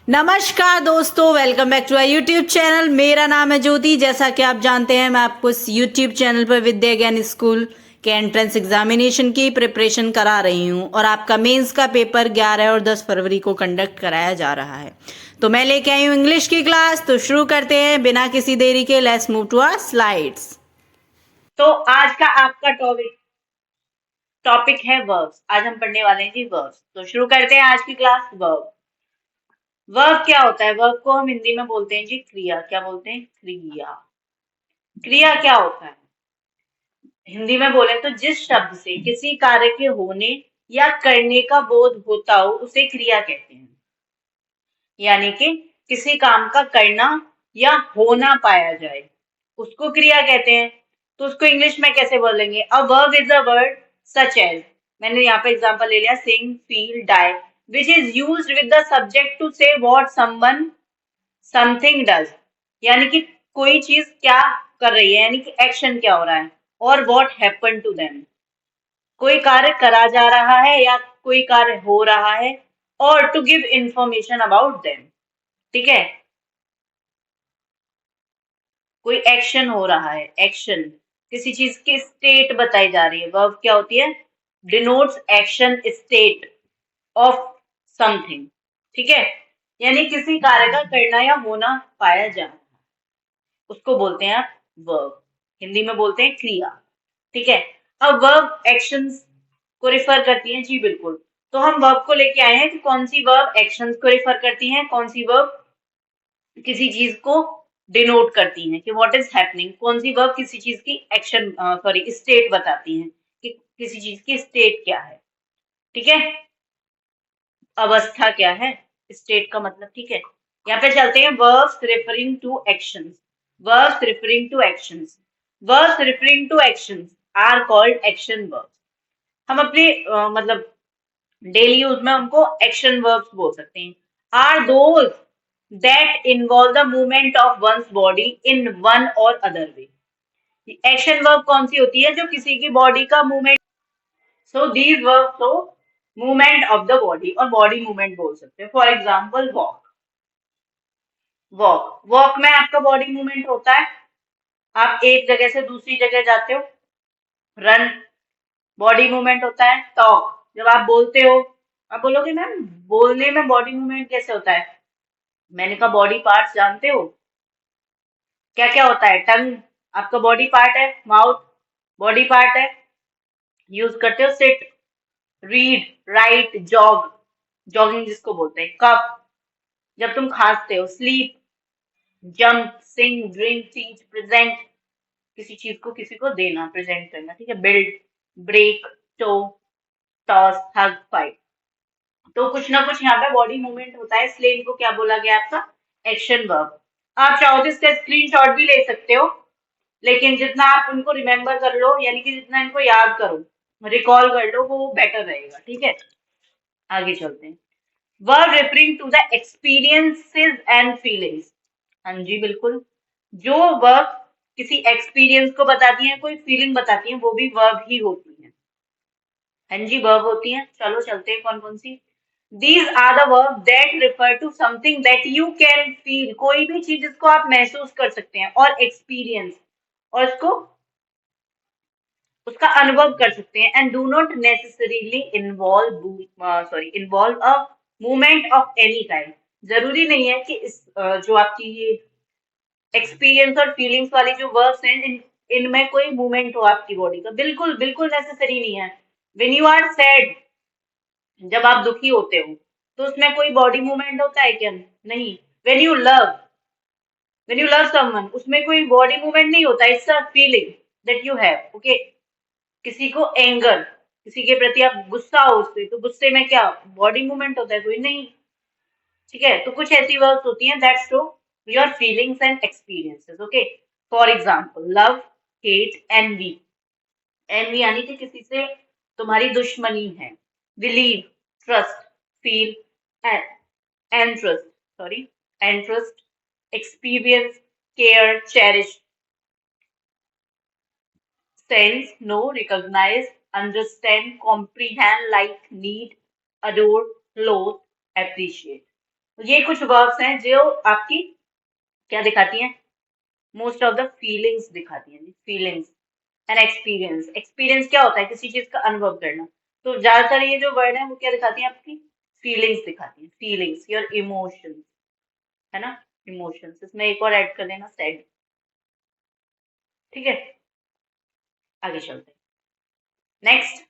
नमस्कार दोस्तों, welcome back to our YouTube channel. मेरा नाम है ज्योति। जैसा कि आप जानते हैं, मैं आपको इस यूट्यूब चैनल पर विद्या ज्ञान स्कूल के एंट्रेंस एग्जामिनेशन की प्रिपरेशन करा रही हूं और आपका मेंस का पेपर 11 और 10 फरवरी को कंडक्ट कराया जा रहा है। तो मैं लेके आई हूं इंग्लिश की क्लास। तो शुरू करते हैं बिना किसी देरी के। Let's move to our slides. तो आज का आपका टॉपिक है वर्ब्स। आज हम पढ़ने वाले हैं जी वर्ब्स। तो शुरू करते हैं आज की क्लास। वर्ब क्या होता है? वर्ब को हम हिंदी में बोलते हैं जी क्रिया। क्या बोलते हैं? क्रिया। क्रिया क्या होता है? हिंदी में बोले तो जिस शब्द से किसी कार्य के होने या करने का बोध होता हो उसे क्रिया कहते हैं। यानी कि किसी काम का करना या होना पाया जाए उसको क्रिया कहते हैं। तो उसको इंग्लिश में कैसे बोलेंगे? A verb is a word such as, मैंने यहाँ पे एग्जांपल ले लिया, sing, feel, die, which is used with the subject to say what someone something does. यानी कि कोई चीज क्या कर रही है, यानी कि एक्शन क्या हो रहा है। और व्हाट हैपन टू देम, कोई कार्य करा जा रहा है या कोई कार्य हो रहा है। और to give information about them. ठीक है, कोई एक्शन हो रहा है, एक्शन, किसी चीज की स्टेट बताई जा रही है। वर्ब क्या होती है? Denotes action state of something. ठीक है, यानी किसी कार्य का करना या होना पाया जा, उसको बोलते हैं आप वर्ब। हिंदी में बोलते हैं क्रिया। ठीक है, अब वर्ब एक्शंस को रिफर करती हैं। जी बिल्कुल। तो हम वर्ब को लेके आए हैं कि कौन सी वर्ब एक्शंस को रिफर करती हैं, कौन सी वर्ब किसी चीज को डिनोट करती हैं कि व्हाट इज हैपनिंग, कौन सी वर्ब किसी चीज की एक्शन सॉरी स्टेट बताती हैं कि किसी चीज की स्टेट क्या है। ठीक है, अवस्था क्या है, स्टेट का मतलब। ठीक है, यहाँ पे चलते हैं verbs referring to actions. Verbs referring to actions, verbs referring to actions are called action verbs. हम अपने मतलब डेली यूज में उनको एक्शन वर्ब्स बोल सकते हैं। Are those that involve the movement of one's body in one or other way. Action verb कौन सी होती है? जो किसी की बॉडी का movement, so these verb, so movement of the body, और बॉडी मूवमेंट बोल सकते हैं। For example walk, walk walk में आपका बॉडी मूवमेंट होता है। आप एक जगह से दूसरी जगह जाते हो। रन, बॉडी मूवमेंट होता है। टॉक, जब आप बोलते हो। आप बोलोगे मैम बोलने में बॉडी मूवमेंट कैसे होता है? मैंने कहा बॉडी पार्ट्स जानते हो क्या क्या होता है? टंग आपका बॉडी पार्ट है, माउथ बॉडी पार्ट है। यूज करते हो sit, read, write, jog, jogging जिसको बोलते हैं। कप, जब तुम खांसते हो। Sleep, jump, sing, drink, teach, present, किसी चीज को किसी को देना, प्रेजेंट करना। ठीक है, build, break, tow, toss, hug, fight. तो कुछ ना कुछ यहाँ पे बॉडी मूवमेंट होता है, इसलिए इनको क्या बोला गया आपका? Action verb. आप चाहो तो इसका स्क्रीनशॉट भी ले सकते हो, लेकिन जितना आप उनको रिमेम्बर कर लो, यानी कि जितना इनको याद करो, रिकॉल कर लो, वो बेटर रहेगा। ठीक है, आगे चलते हैं। Verb referring to the experiences and feelings. हाँ जी बिल्कुल, जो वर्ब किसी एक्सपीरियंस को बताती है, कोई फीलिंग बताती है, वो भी वर्ब ही होती है। हाँ जी, वर्ब होती है। चलो चलते हैं कौन कौन सी। These are the verbs that refer to something that you can feel, कोई भी चीज जिसको आप महसूस कर सकते हैं, और एक्सपीरियंस, और इसको उसका अनुभव कर सकते हैं। And do not necessarily involve a movement of any kind. जरूरी नहीं है कि इस जो आपकी ये एक्सपीरियंस और फीलिंग्स वाली जो वर्ब्स हैं, इनमें कोई मूवमेंट हो आपकी बॉडी का। बिल्कुल बिल्कुल नेसेसरी नहीं है। व्हेन यू आर सैड, जब आप दुखी होते हो, तो उसमें कोई बॉडी मूवमेंट होता है क्या? नहीं। When you love, when you love someone, उसमें कोई बॉडी मूवमेंट नहीं होता। It's a feeling that you have. Okay, किसी को एंगर, किसी के प्रति आप गुस्सा हो उससे, तो गुस्से में क्या बॉडी मूवमेंट होता है? कोई नहीं। ठीक है, तो कुछ ऐसी वर्ड्स होती हैं that show your feelings and experiences. Okay, for example love, hate, envy. Envy यानी कि किसी से तुम्हारी दुश्मनी है। Believe, trust, feel, and trust, sorry, and trust, experience, care, cherish, sense, know, recognize, understand, comprehend, like, need, adore, loathe, appreciate. ये कुछ verbs हैं जो आपकी क्या दिखाती हैं, मोस्ट ऑफ द फीलिंग्स दिखाती हैं, फीलिंग्स एंड एक्सपीरियंस। एक्सपीरियंस क्या होता है, किसी चीज का अनुभव करना। तो ज्यादातर ये जो वर्ड है वो क्या दिखाती है, आपकी फीलिंग्स दिखाती हैं, फीलिंग्स, योर इमोशंस, है ना, इमोशंस। इसमें एक और ऐड कर लेना, सैड। ठीक है, आगे चलते हैं। Next,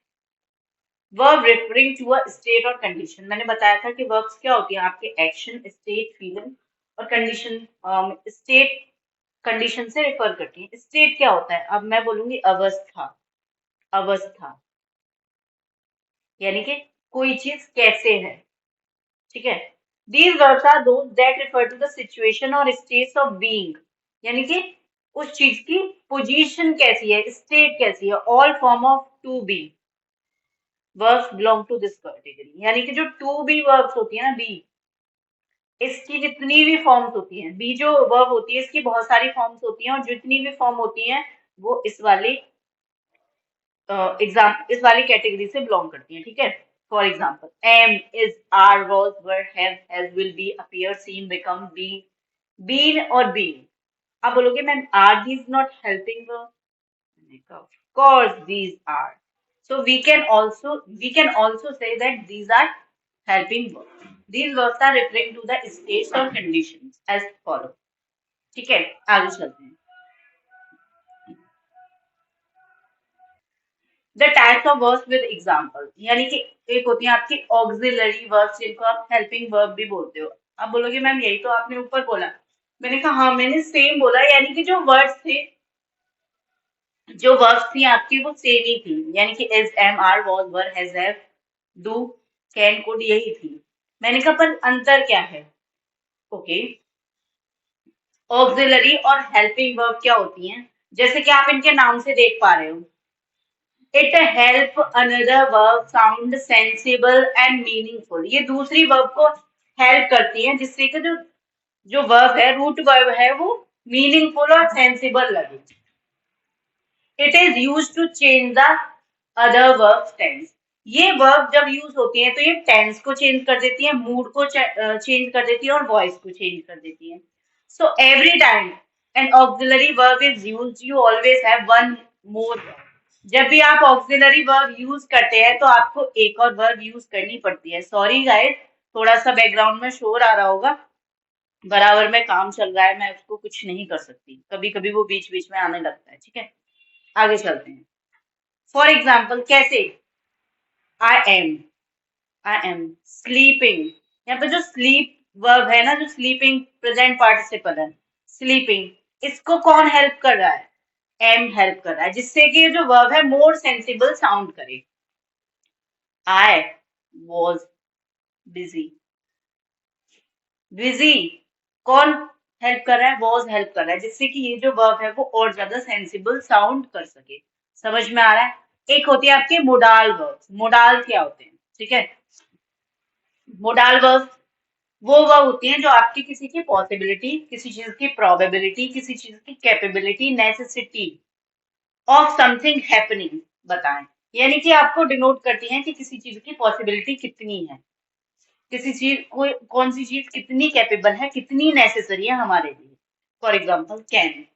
verb referring to a state or condition. मैंने बताया था कि वर्ब्स क्या होती हैं, आपके एक्शन, स्टेट, फीलिंग और कंडीशन। स्टेट कंडीशन से रेफर करती है। स्टेट क्या होता है, अब मैं बोलूंगी अवस्था। अवस्था यानी कि कोई चीज कैसे है। ठीक है, these verbs are those that refer to the situation or states of being, यानी कि उस चीज की पोजीशन कैसी है, स्टेट कैसी है। All form of to be verbs belong to this category, यानी कि जो टू बी वर्ब्स होती है ना, बी, इसकी जितनी भी फॉर्म्स होती हैं, बी जो वर्ब होती है इसकी बहुत सारी फॉर्म्स होती हैं, और जितनी भी फॉर्म होती हैं वो इस वाली कैटेगरी से बिलोंग करती हैं। ठीक है, for example am, is, are, was, were, has, will be, appear, seen, become, be, been और बीइंग। आप बोलोगे ma'am are these not helping verb? Of course these are. So we can also say that these are helping verbs. These verbs are referring to the states or conditions as follow. ठीक है, आगे चलते हैं। The types of verbs with example, यानी कि एक होती है आपकी ऑक्सिलरी वर्ब्स, जिनको आप हेल्पिंग वर्ब भी बोलते हो। आप बोलोगे मैम यही तो आपने ऊपर बोला। मैंने कहा हाँ, मैंने सेम बोला, यानी कि जो वर्ड्स थे, जो वर्ब्स थी आपकी वो सेम ही थी, यानी कि is, am, are, was, were, has, have, do, can, could, यही थी। मैंने कहा पर अंतर क्या है। ओके, ऑक्सिलरी और हेल्पिंग वर्ब क्या होती हैं, जैसे कि आप इनके नाम से देख पा रहे हो। It help another verb sound sensible and meaningful. ये दूसरी वर्ब को हेल्प करती है जिससे कि जो जो वर्ब है, रूट वर्ब है, वो मीनिंगफुल और सेंसिबल लगे। It is use to change the other verb tense. ये वर्ब जब यूज होती है तो ये टेंस को चेंज कर देती है, मूड को चेंज कर देती है और वॉइस को चेंज कर देती है। So every time N auxiliary verb is use, you always have one more. जब भी आप ऑक्सिलरी वर्ब यूज करते हैं तो आपको एक और वर्ब यूज करनी पड़ती है। सॉरी गाइस, थोड़ा सा बैकग्राउंड में शोर आ रहा होगा, बराबर में काम चल रहा है, मैं उसको कुछ नहीं कर सकती, कभी कभी वो बीच बीच में आने लगता है। ठीक है, आगे चलते हैं। फॉर एग्जाम्पल कैसे, I am, I am sleeping. यहाँ पे जो स्लीप वर्ब है ना, जो स्लीपिंग प्रेजेंट पार्टिसिपल है, स्लीपिंग, इसको कौन हेल्प कर रहा है, एम हेल्प कर रहा है, जिससे कि जो वर्ब है मोर सेंसिबल साउंड करे। आई वॉज बिजी, बिजी कौन हेल्प कर रहा है, वॉज हेल्प कर रहा है, जिससे कि ये जो वर्ब है वो और ज्यादा सेंसिबल साउंड कर सके। समझ में आ रहा है। एक होती है आपके मोडाल वर्ब्स। मोडाल क्या होते हैं, ठीक है, मोडाल वर्ब्स वो वर्ब होती हैं जो आपकी किसी की पॉसिबिलिटी, किसी चीज की प्रोबेबिलिटी, किसी चीज की capability, necessity of something happening बताएं। यानी कि आपको डिनोट करती हैं कि किसी चीज की पॉसिबिलिटी कितनी है, किसी चीज को, कौन सी चीज कितनी कैपेबल है, कितनी नेसेसरी है हमारे लिए। For example can,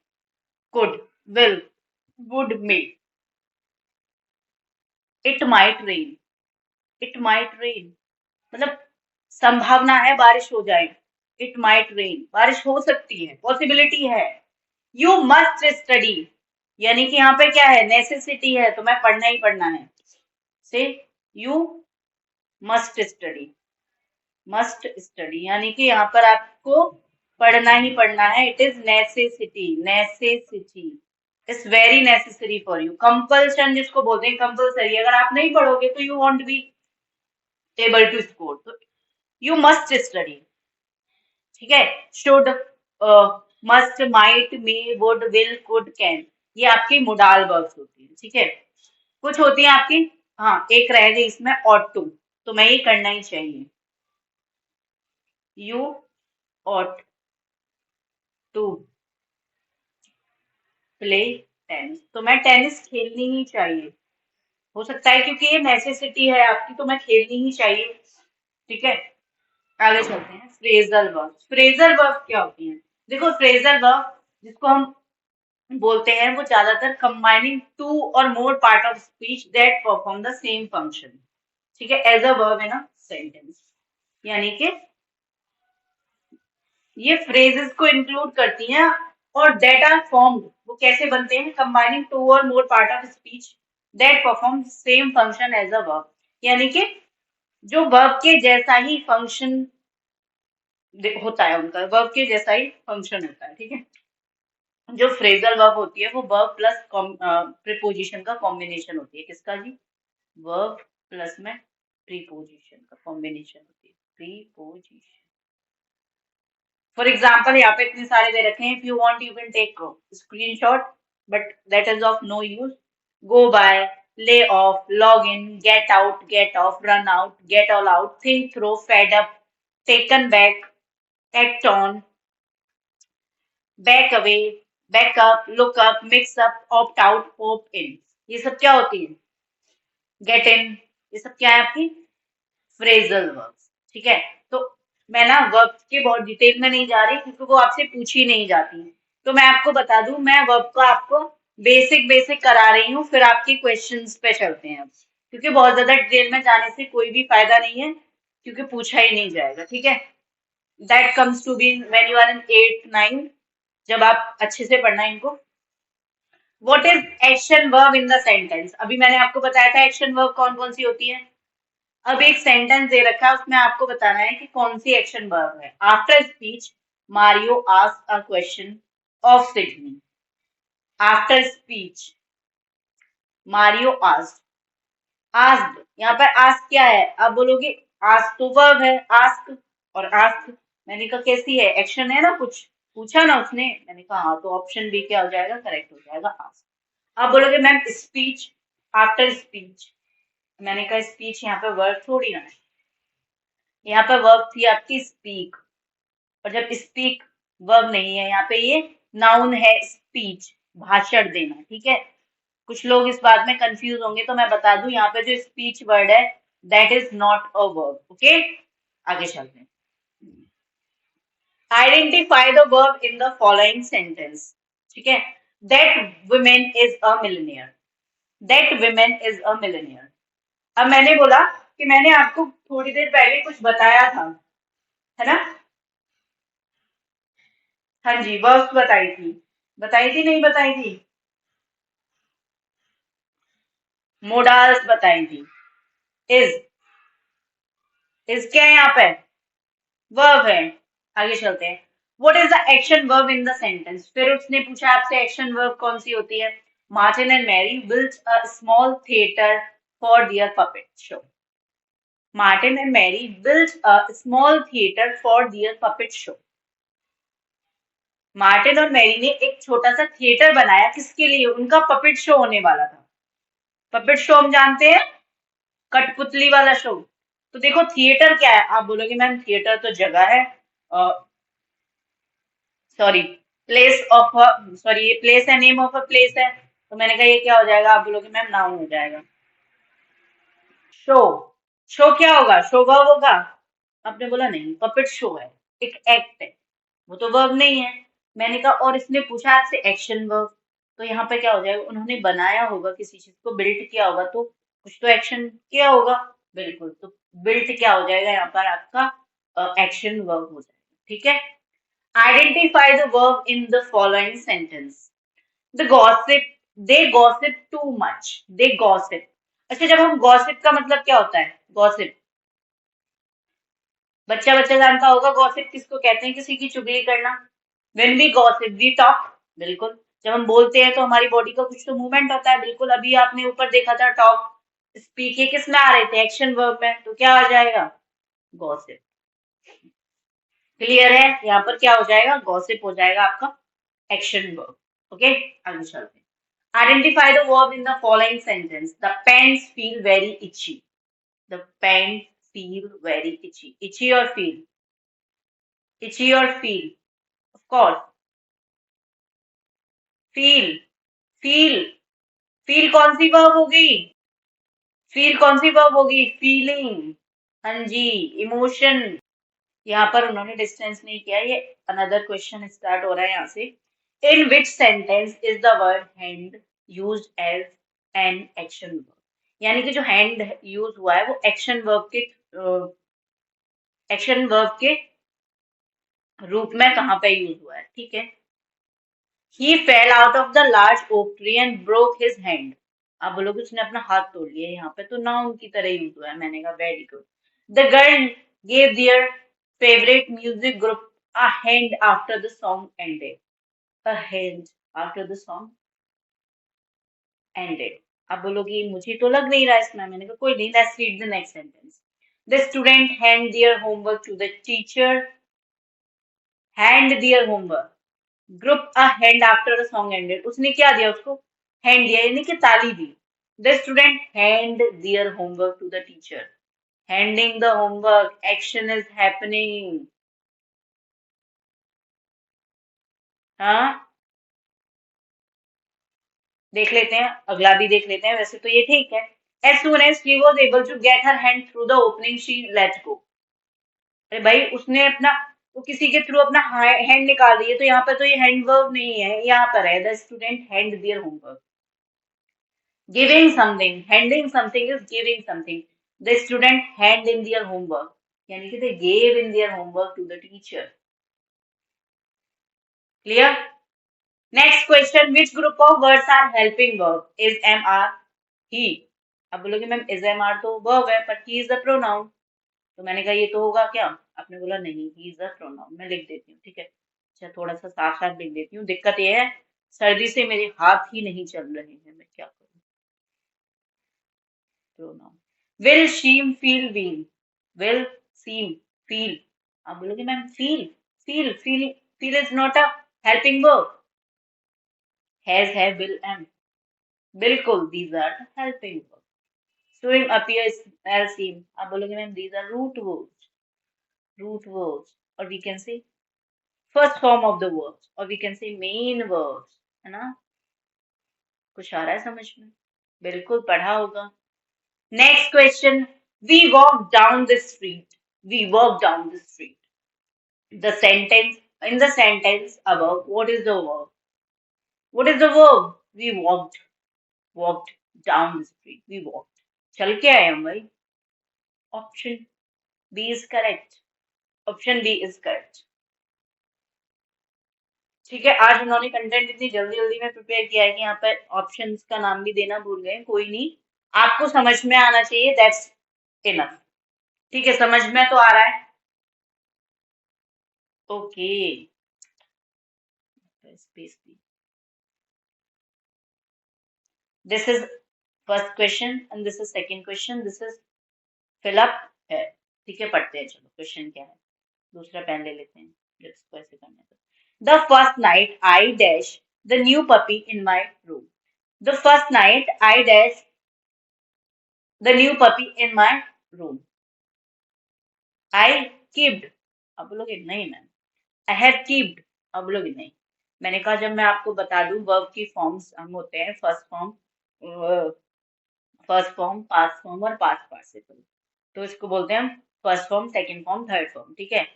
could, will, would, may. It might rain, it might rain मतलब संभावना है बारिश हो जाए। इट माइट रेन, बारिश हो सकती है, पॉसिबिलिटी है। यू मस्ट स्टडी, यानी कि यहाँ पे क्या है, नेसेसिटी है, तो मैं पढ़ना ही पढ़ना है। Say you must study, must study यानी कि यहाँ पर आपको पढ़ना ही पढ़ना है। It is necessity, necessity is very necessary for you. Compulsion जिसको बोलते हैं, कंपल्सरी, अगर आप नहीं पढ़ोगे तो you won't be able to score, तो यू मस्ट स्टडी। ठीक है, should, must, might, may, would, will, could, can, ये आपकी मोडाल वर्ब्स होती है। ठीक है, कुछ होती है आपकी, हाँ एक रह गई इसमें, ऑट टू, तो मैं ये करना ही चाहिए। You ought to play tennis, तो मैं टेनिस खेलनी ही चाहिए। हो सकता है क्योंकि ये नेसेसिटी है आपकी, तो मैं खेलनी ही चाहिए। ठीक है, आगे चलते हैं। फ्रेजल वर्ब, फ्रेजल वर्ब क्या होती है? देखो फ्रेजल वर्ब जिसको हम बोलते हैं वो ज्यादातर combining two or more part of speech that perform the same function, ठीक है, as a verb in a sentence. यानी कि ये फ्रेजेस को इंक्लूड करती हैं और दैट आर फॉर्म्ड, वो कैसे बनते हैं? Combining two or more part of speech that perform same function as a verb, यानी कि जो वर्ब के जैसा ही फंक्शन होता है, उनका वर्ब के जैसा ही फंक्शन होता है, ठीक है। जो फ्रेजल वर्ब होती है वो वर्ब प्लस प्रीपोजिशन का कॉम्बिनेशन होती है। किसका जी? वर्ब प्लस में प्रीपोजिशन का कॉम्बिनेशन होती है, प्रीपोजिशन। फॉर एग्जाम्पल यहाँ पे इतने सारे दे रखे हैं, if you want you can take screenshot, but that is of no use. Go by, lay off, log in, get off, run out, get all out, think through, fed up, taken back, act on, back away, back up, look up, mix up, opt out, opt in। ये सब क्या होती है? Get in. ये सब क्या है आपकी? फ्रेजल वर्ब्स, ठीक है। तो मैं ना वर्ब के बहुत डिटेल में नहीं जा रही क्योंकि वो आपसे पूछी नहीं जाती। तो मैं आपको बता दूं, मैं वर्ब को आपको बेसिक बेसिक करा रही हूँ, फिर आपके क्वेश्चंस पे चलते हैं अब, क्योंकि बहुत ज्यादा डिटेल में जाने से कोई भी फायदा नहीं है, क्योंकि पूछा ही नहीं जाएगा, ठीक है। That comes to be when you are in 8th 9th, जब आप अच्छे से पढ़ना इनको। What is action verb in the sentence? अभी मैंने आपको बताया था एक्शन वर्ब कौन कौन सी होती है। अब एक सेंटेंस दे रखा है, उसमें आपको बताना है कि कौन सी एक्शन वर्ब है। After speech Mario asked a question of Sydney. After speech Mario asked, asked, यहाँ पर आस्क क्या है? आप बोलोगे आस्क तो वर्ब है, आस्क, और आस्क मैंने कहा कैसी है? एक्शन है ना, कुछ पूछा ना उसने, मैंने कहा हाँ, तो ऑप्शन बी क्या हो जाएगा? करेक्ट हो जाएगा, आस्क। आप बोलोगे मैम स्पीच, आफ्टर स्पीच, मैंने कहा स्पीच यहाँ पे वर्ब थोड़ी ना है, यहाँ पे वर्ब थी आपकी स्पीक, और जब स्पीक वर्ब नहीं है यहाँ पे, ये नाउन है स्पीच, भाषण देना, ठीक है। कुछ लोग इस बात में कंफ्यूज होंगे, तो मैं बता दूं यहाँ पे जो स्पीच वर्ड है that is not a verb, okay. आगे चलते हैं। Identify the verb in the following sentence, ठीक है। That women is a millionaire, that women is a millionaire. अब मैंने बोला कि मैंने आपको थोड़ी देर पहले कुछ बताया था, है ना? हाँ जी, वर्ब्स बताई थी नहीं बताई थी? मोडाल्स बताई थी। इज, इज क्या है यहाँ पे? वर्ब है। आगे चलते हैं। What is the action verb in the sentence? फिर उसने पूछा आपसे एक्शन वर्ब कौन सी होती है। Martin and Mary built a small theater for their puppet show. Martin and Mary built a small theater for their puppet show. Martin और Mary ने एक छोटा सा थिएटर बनाया, किसके लिए? उनका पपेट शो होने वाला था। पपेट शो हम जानते हैं, कठपुतली वाला शो। तो देखो थिएटर क्या है? आप बोलोगे मैम थिएटर तो जगह है, सॉरी प्लेस ऑफ, सॉरी ये प्लेस है, नेम ऑफ अ प्लेस है, तो मैंने कहा ये क्या हो जाएगा? आप बोलोगे मैम नाउन हो जाएगा। शो, शो क्या होगा? शो वर्ब होगा? आपने बोला नहीं, पपेट शो है, एक एक्ट है, वो तो वर्ब नहीं है। मैंने कहा और इसने पूछा आपसे एक्शन वर्ब, तो यहाँ पे क्या हो जाएगा? उन्होंने बनाया होगा, किसी चीज को बिल्ट किया होगा, तो कुछ तो एक्शन किया होगा, बिल्कुल। तो बिल्ट क्या हो जाएगा यहाँ पर? आपका एक्शन वर्ब हो जाएगा, ठीक है। Identify the verb in the following sentence. The gossip, they gossip too much, they gossip. अच्छा, जब हम गॉसिप का मतलब क्या होता है? गॉसिप, बच्चा बच्चा जानता होगा गॉसिप किसको कहते हैं? किसी की चुगली करना। When we gossip we talk, बिल्कुल। जब हम बोलते हैं तो हमारी बॉडी का कुछ तो मूवमेंट होता है, बिल्कुल। अभी आपने ऊपर देखा था टॉक, स्पीक, ये किस में आ रहे थे? एक्शन वर्ब में, तो क्या आ जाएगा? गॉसिप। क्लियर है? यहाँ पर क्या हो जाएगा? गॉसिप हो जाएगा आपका एक्शन वर्ब, ओके। आगे चलते हैं। Identify the verb in the following sentence. The pens feel very itchy, the pens feel very itchy, itchy और फील, इची और feel, of course feel, feel, feel कौन सी वर्ब होगी? फील कौन सी वर्ब होगी? फीलिंग, हाँ जी, इमोशन, यहाँ पर उन्होंने डिस्टेंस नहीं किया, ये अनदर क्वेश्चन स्टार्ट हो रहा है यहाँ से। In which sentence is the word hand used as an action verb, यानी कि जो हैंड यूज हुआ है वो एक्शन वर्ब के रूप में कहाँ पे यूज हुआ है, ठीक है। He fell out of the large oak tree and broke his hand. आप बोलोगे उसने अपना हाथ तोड़ लिया, यहाँ पे तो नाउन की तरह यूज हुआ है। मैंने कहा very good. The girl gave their favorite music group a hand after the song ended. A hand after the song ended. आप बोलोगे मुझे तो लग नहीं रहा इसमें। मैंने कहा कोई नहीं, let's read the next sentence. The student hand their homework to the teacher. Hand their homework. Group a hand after the song ended, उसने क्या दिया उसको, हैंड दिया, यानी कि ताली दी। The student hand their homework to the teacher. Handing the homework, action is happening. हाँ, देख लेते हैं, अगला भी देख लेते हैं। वैसे तो ये ठीक है। As soon as she was able to get her hand through the opening she let go. अरे भाई उसने अपना, वो किसी के थ्रू अपना हैंड निकाल दिए, तो यहाँ पर तो ये हैंड वर्ब नहीं है, यहाँ पर है the student hand their homework. Giving something, handing something is giving something. The student hand in their homework. यानी कि they gave in their homework to the teacher. Clear? Next question. Which group of words are helping verb? Is, am, are, he. अब बोलोगे ma'am is, am, are तो verb है, but he is the pronoun. तो मैंने कहा ये तो होगा क्या? आपने बोला नहीं, he is the pronoun. मैं लिख देती हूँ, ठीक है। अच्छा थोड़ा सा साफ साफ लिख देती हूँ। दिक्कत ये है सर्दी से मेरे हाथ ही नहीं चल रहे हैं, मैं क्या करूँ। pronoun. Will seem feel will. Will seem feel. आप बोलोगे ma'am feel is not a helping verb. Has, have, will, am. बिल्कुल these are the helping verbs. Swim, appear, smell, seem. आप बोलोगे ma'am these are root verbs. Root verbs. Or we can say first form of the verbs. Or we can say main verbs. है ना? कुछ आ रहा है समझ में? बिल्कुल पढ़ा होगा। Next question. We walk down the street. We walk down the street. The sentence, in the sentence above, what is the verb? What is the verb? We walked down the street. We walked. चल के आए हम भाई. Option B is correct. Option B is correct. ठीक है, आज उन्होंने content इतनी जल्दी जल्दी में प्रिपेयर किया है कि यहाँ पर ऑप्शंस का नाम भी देना भूल गए। कोई नहीं, आपको समझ में आना चाहिए, दैट्स इनफ। ठीक है, समझ में तो आ रहा है। Okay, space the. This is first question and this is second question. This is fill up है। ठीक है, पढ़ते हैं। चलो क्वेश्चन क्या है, दूसरा पेन ले लेते हैं जब इसको ऐसे करने को। The first night I dash the new puppy in my room. The first night I dash the new puppy in my room. I kept, अब बोलोगे नहीं मैम। I have kept, अब बोलोगे नहीं। मैंने कहा जब मैं आपको बता दूं वर्ब की फॉर्म्स हम होते हैं फर्स्ट फॉर्म, पास्ट फॉर्म और पास्ट पार्टिसिपल। तो इसको बोलते हैं हम first form, second form, third form. ठीक है,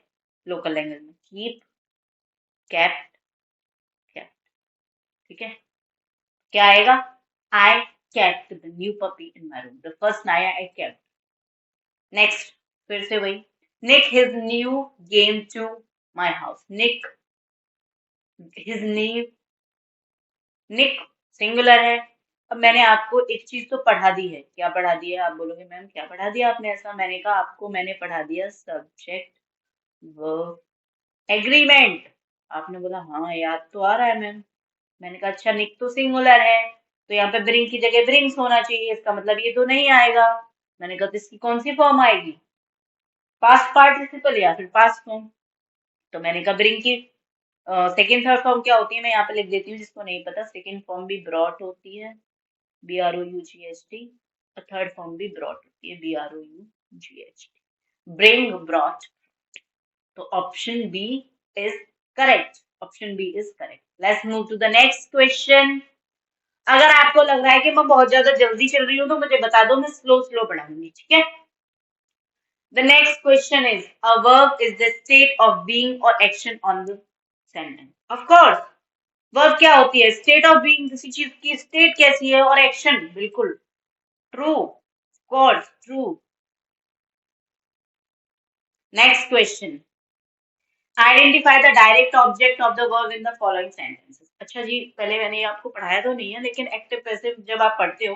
लोकल लैंग्वेज में कीप, केप्ट, केप्ट। ठीक है, क्या आएगा? I kept the new puppy in my room. The first night I kept. Next, फिर से वही। Nick his new game to my house. Nick, his new, Nick singular है। अब मैंने आपको एक चीज तो पढ़ा दी है। क्या पढ़ा दी है? आप बोलोगे मैम क्या पढ़ा दिया आपने ऐसा? मैंने कहा आपको मैंने पढ़ा दिया सब्जेक्ट वर्ब एग्रीमेंट। आपने बोला हाँ याद तो आ रहा है मैम। मैंने कहा अच्छा निक तो सिंगुलर है, तो यहाँ पे ब्रिंग की जगह ब्रिंग्स होना चाहिए, इसका मतलब ये तो नहीं आएगा। मैंने कहा तो इसकी कौन सी फॉर्म आएगी? पास्ट पार्टिसिपल या फिर पास्ट फॉर्म। तो मैंने कहा ब्रिंग की सेकेंड थर्ड फॉर्म क्या होती है मैं यहाँ पे लिख देती हूँ, जिसको नहीं पता। सेकेंड फॉर्म भी ब्रॉट होती है, BROUGHT, और थर्ड फॉर्म भी ब्रॉट होती है, BROUGHT। Bring, brought. तो option B is correct. Option B is correct. Let's move to the next question. अगर आपको लग रहा है कि मैं बहुत ज्यादा जल्दी चल रही हूँ तो मुझे बता दो, मैं स्लो स्लो पढ़ाऊंगी। ठीक है, The next question is, a verb is the state of being or action on the sentence. Of course, verb क्या होती है? State of being, किसी चीज की state कैसी है, और action, बिल्कुल true, of course, true. Next question. Identify the direct object of the verb in the following sentences. अच्छा जी, पहले मैंने आपको पढ़ाया तो नहीं है, लेकिन एक्टिव पैसिव जब आप पढ़ते हो,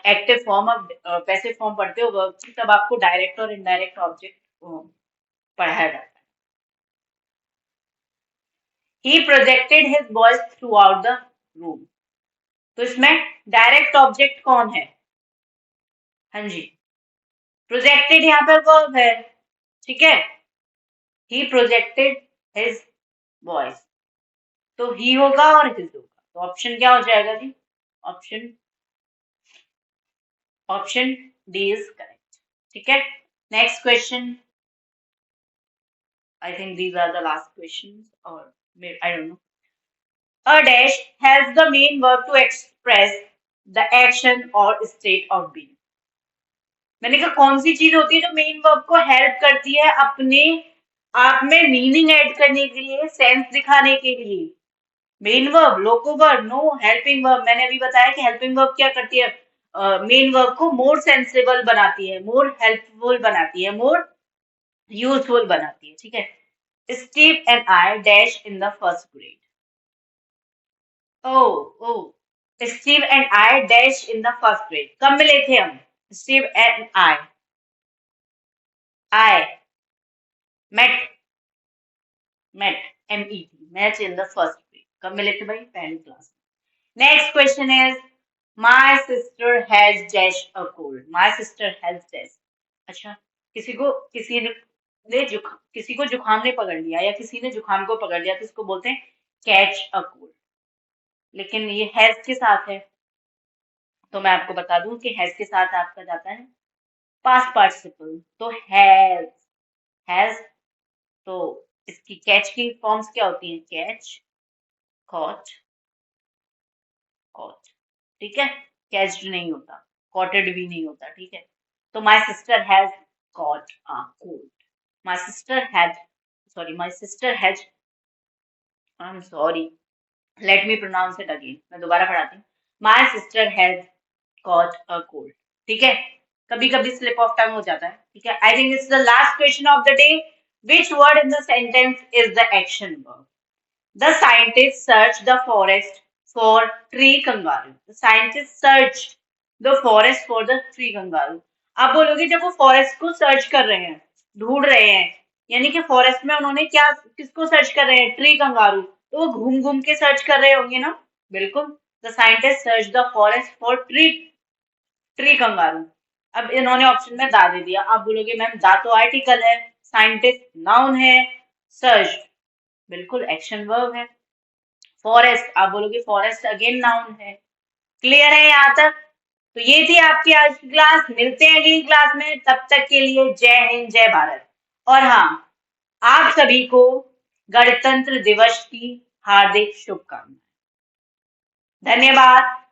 एक्टिव फॉर्म और पैसिव फॉर्म पढ़ते हो वर्ब की, तब आपको डायरेक्ट और इनडायरेक्ट ऑब्जेक्ट पढ़ाया जाता है. He projected his voice throughout the room. तो इसमें डायरेक्ट ऑब्जेक्ट कौन है? हाँ जी, प्रोजेक्टेड यहाँ पर वर्ब है, ठीक है. He projected his voice, तो ही होगा और हिज होगा, तो ऑप्शन क्या हो जाएगा जी? Option D is correct. ठीक है. Next question. I think these are the last questions, or maybe, I don't know. A dash helps the main verb to express the action or state of being. मैंने कहा कौन सी चीज होती है जो main verb को हेल्प करती है अपने आप में मीनिंग ऐड करने के लिए, सेंस दिखाने के लिए? मेन वर्ब, लोको वर्ब, नो, हेल्पिंग वर्ब. मैंने अभी बताया कि हेल्पिंग वर्ब क्या करती है? मेन वर्ब को मोर सेंसिबल बनाती है, मोर हेल्पफुल बनाती है, मोर यूजफुल बनाती है. ठीक है. Steve and I dash in the first grade. Oh, Steve and I dash in the first grade. कब मिले थे हम? Steve and I met, M-E-T, met in the first grade. कब मिले थे भाई? पहली class. Next question is, my sister has dash a cold. My sister has dash. अच्छा, किसी को जुकाम ने पकड़ लिया, या किसी ने जुकाम को पकड़ लिया, तो इसको बोलते हैं कैच अ कोल्ड. लेकिन ये हैज के साथ है, तो मैं आपको बता दूं कि हैज के साथ आपका जाता है पास्ट पार्टिसिपल. तो हैज, तो इसकी कैच की फॉर्म्स क्या होती हैं? Catch, caught. ठीक है. कैच्ड नहीं होता, कॉटेड भी नहीं होता. ठीक है. तो my sister has caught a cold. My sister has I am sorry, let me pronounce it again. मैं दोबारा पढ़ाती हूँ. My sister has caught a cold. ठीक है. कभी कभी स्लिप ऑफ टंग हो जाता है. ठीक है. I think it's the last question of the day. Which word in the sentence is the action verb? The scientist searched the forest for tree kangaroo. The scientist searched the forest for the tree kangaroo. आप बोलोगे जब वो forest को search कर रहे हैं, ढूंढ रहे हैं, यानी कि फॉरेस्ट में उन्होंने क्या, किसको सर्च कर रहे हैं? Tree kangaroo. तो वो घूम घूम के सर्च कर रहे होंगे ना. बिल्कुल. The scientist search the forest for tree kangaroo. अब इन्होंने ऑप्शन में दा दे दिया. आप बोलोगे मैम दा तो आर्टिकल है, साइंटिस्ट नाउन है, सर्च बिल्कुल एक्शन वर्ब है, फॉरेस्ट आप बोलोगे फॉरेस्ट अगेन नाउन है. क्लियर है यहाँ तक? तो ये थी आपकी आज की क्लास. मिलते हैं अगली क्लास में. तब तक के लिए जय हिंद, जय भारत. और हाँ, आप सभी को गणतंत्र दिवस की हार्दिक शुभकामनाएं. धन्यवाद.